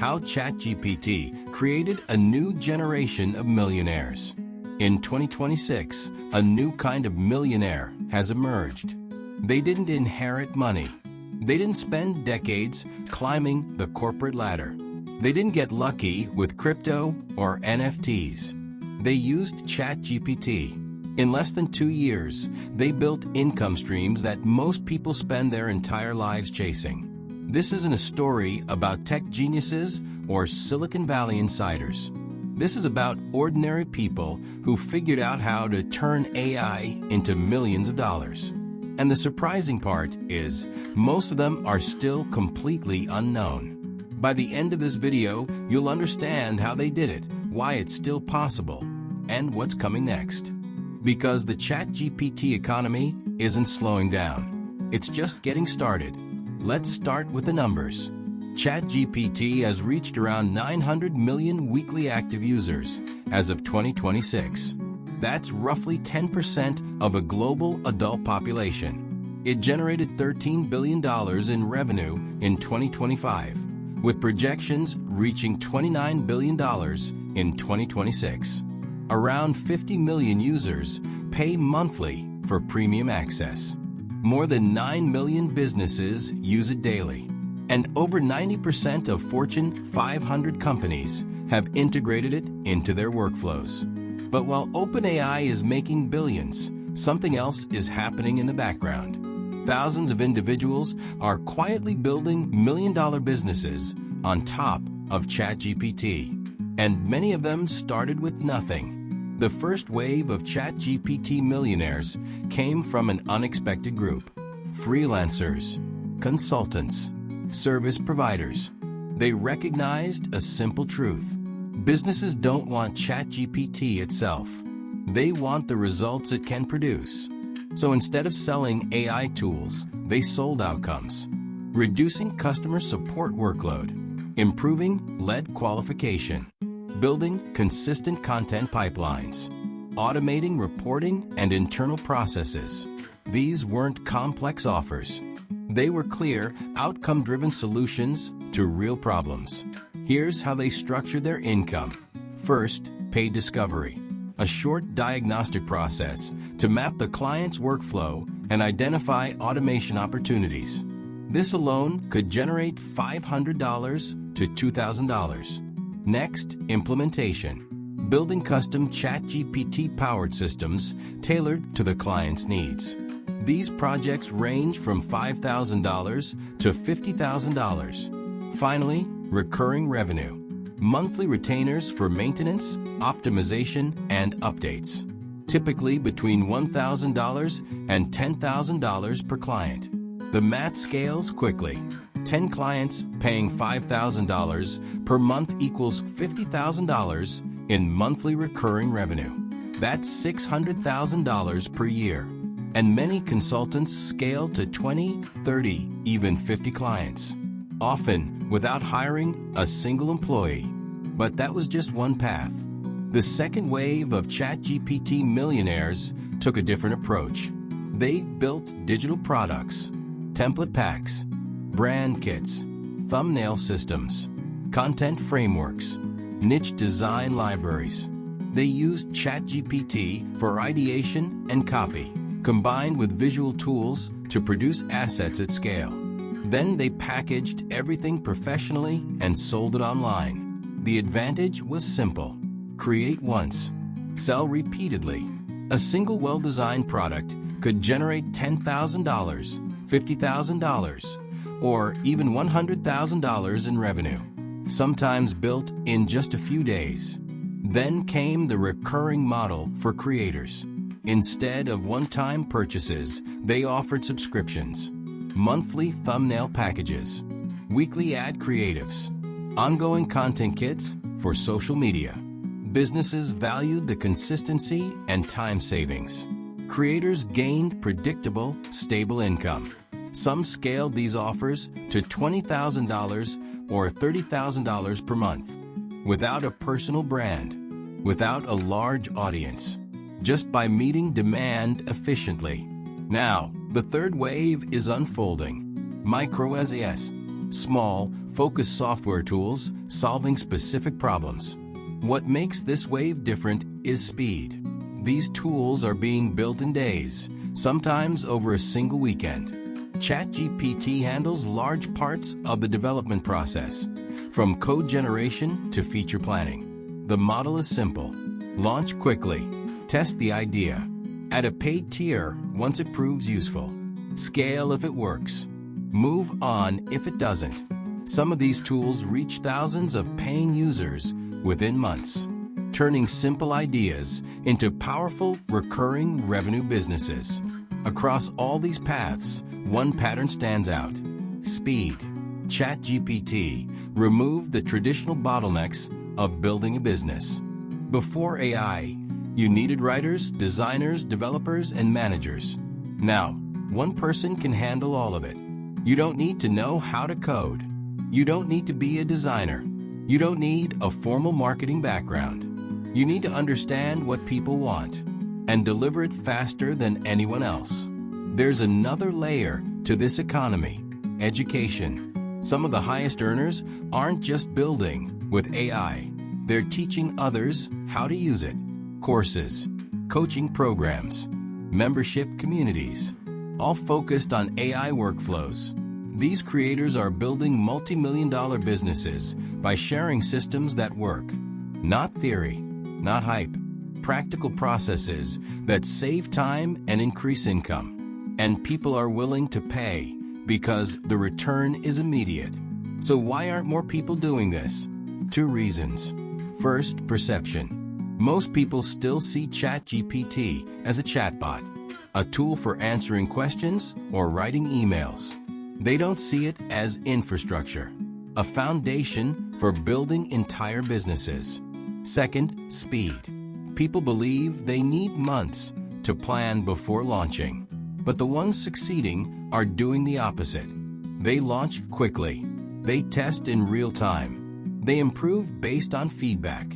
how Chatgpt created a new generation of millionaires. In 2026, a new kind of millionaire has emerged. They didn't inherit money. They didn't spend decades climbing the corporate ladder. They didn't get lucky with crypto or NFTs. They used Chatgpt. In less than 2 years, they built income streams that most people spend their entire lives chasing. This isn't a story about tech geniuses or Silicon Valley insiders. This is about ordinary people who figured out how to turn AI into millions of dollars. And the surprising part is, most of them are still completely unknown. By the end of this video, you'll understand how they did it, why it's still possible, and what's coming next. Because the Chatgpt economy isn't slowing down. It's just getting started. Let's start with the numbers. Chatgpt has reached around 900 million weekly active users as of 2026. That's roughly 10% of a global adult population. It generated $13 billion in revenue in 2025, with projections reaching $29 billion in 2026. Around 50 million users pay monthly for premium access. More than 9 million businesses use it daily. And over 90% of Fortune 500 companies have integrated it into their workflows. But while OpenAI is making billions, something else is happening in the background. Thousands of individuals are quietly building million-dollar businesses on top of Chatgpt. And many of them started with nothing. The first wave of Chatgpt millionaires came from an unexpected group: freelancers, consultants, service providers. They recognized a simple truth: businesses don't want Chatgpt itself. They want the results it can produce. So instead of selling AI tools, they sold outcomes: reducing customer support workload, improving lead qualification, building consistent content pipelines, automating reporting and internal processes. These weren't complex offers. They were clear, outcome-driven solutions to real problems. Here's how they structured their income. First, paid discovery, a short diagnostic process to map the client's workflow and identify automation opportunities. This alone could generate $500 to $2,000. Next, implementation, building custom Chatgpt-powered systems tailored to the client's needs. These projects range from $5,000 to $50,000. Finally, recurring revenue, monthly retainers for maintenance, optimization, and updates, typically between $1,000 and $10,000 per client. The math scales quickly. 10 clients paying $5,000 per month equals $50,000 in monthly recurring revenue. That's $600,000 per year. And many consultants scale to 20, 30, even 50 clients, often without hiring a single employee. But that was just one path. The second wave of Chatgpt millionaires took a different approach. They built digital products, template packs, brand kits, thumbnail systems, content frameworks, niche design libraries. They used Chatgpt for ideation and copy, combined with visual tools to produce assets at scale. Then they packaged everything professionally and sold it online. The advantage was simple: create once, sell repeatedly. A single well-designed product could generate $10,000, $50,000, or even $100,000 in revenue, sometimes built in just a few days. Then came the recurring model for creators. Instead of one-time purchases, they offered subscriptions, monthly thumbnail packages, weekly ad creatives, ongoing content kits for social media. Businesses valued the consistency and time savings. Creators gained predictable, stable income. Some scaled these offers to $20,000 or $30,000 per month, without a personal brand, without a large audience, just by meeting demand efficiently. Now, the third wave is unfolding. Micro-SaaS, small, focused software tools solving specific problems. What makes this wave different is speed. These tools are being built in days, sometimes over a single weekend. Chatgpt handles large parts of the development process, from code generation to feature planning. The model is simple. Launch quickly. Test the idea. Add a paid tier once it proves useful. Scale if it works. Move on if it doesn't. Some of these tools reach thousands of paying users within months, turning simple ideas into powerful, recurring revenue businesses. Across all these paths, one pattern stands out: speed. Chatgpt removed the traditional bottlenecks of building a business. Before AI, you needed writers, designers, developers, and managers. Now, one person can handle all of it. You don't need to know how to code. You don't need to be a designer. You don't need a formal marketing background. You need to understand what people want and deliver it faster than anyone else. There's another layer to this economy: education. Some of the highest earners aren't just building with AI. They're teaching others how to use it. Courses, coaching programs, membership communities, all focused on AI workflows. These creators are building multi-million-dollar businesses by sharing systems that work. Not theory, not hype. Practical processes that save time and increase income. And people are willing to pay because the return is immediate. So why aren't more people doing this? 2 reasons. First, perception. Most people still see Chatgpt as a chatbot, a tool for answering questions or writing emails. They don't see it as infrastructure, a foundation for building entire businesses. Second, speed. People believe they need months to plan before launching, but the ones succeeding are doing the opposite. They launch quickly. They test in real time. They improve based on feedback,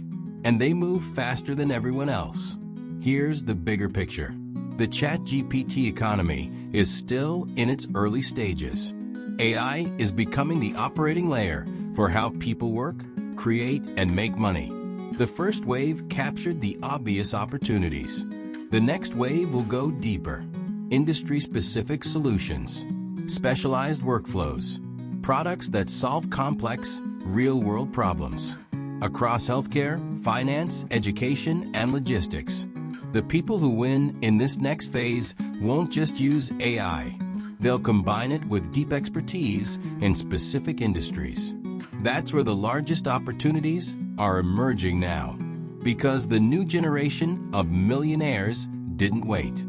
and they move faster than everyone else. Here's the bigger picture. The Chatgpt economy is still in its early stages. AI is becoming the operating layer for how people work, create, and make money. The first wave captured the obvious opportunities. The next wave will go deeper. Industry-specific solutions, specialized workflows, products that solve complex, real-world problems. Across healthcare, finance, education, and logistics. The people who win in this next phase won't just use AI. They'll combine it with deep expertise in specific industries. That's where the largest opportunities are emerging now. Because the new generation of millionaires didn't wait.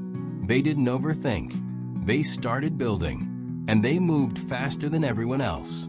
They didn't overthink. They started building. And they moved faster than everyone else.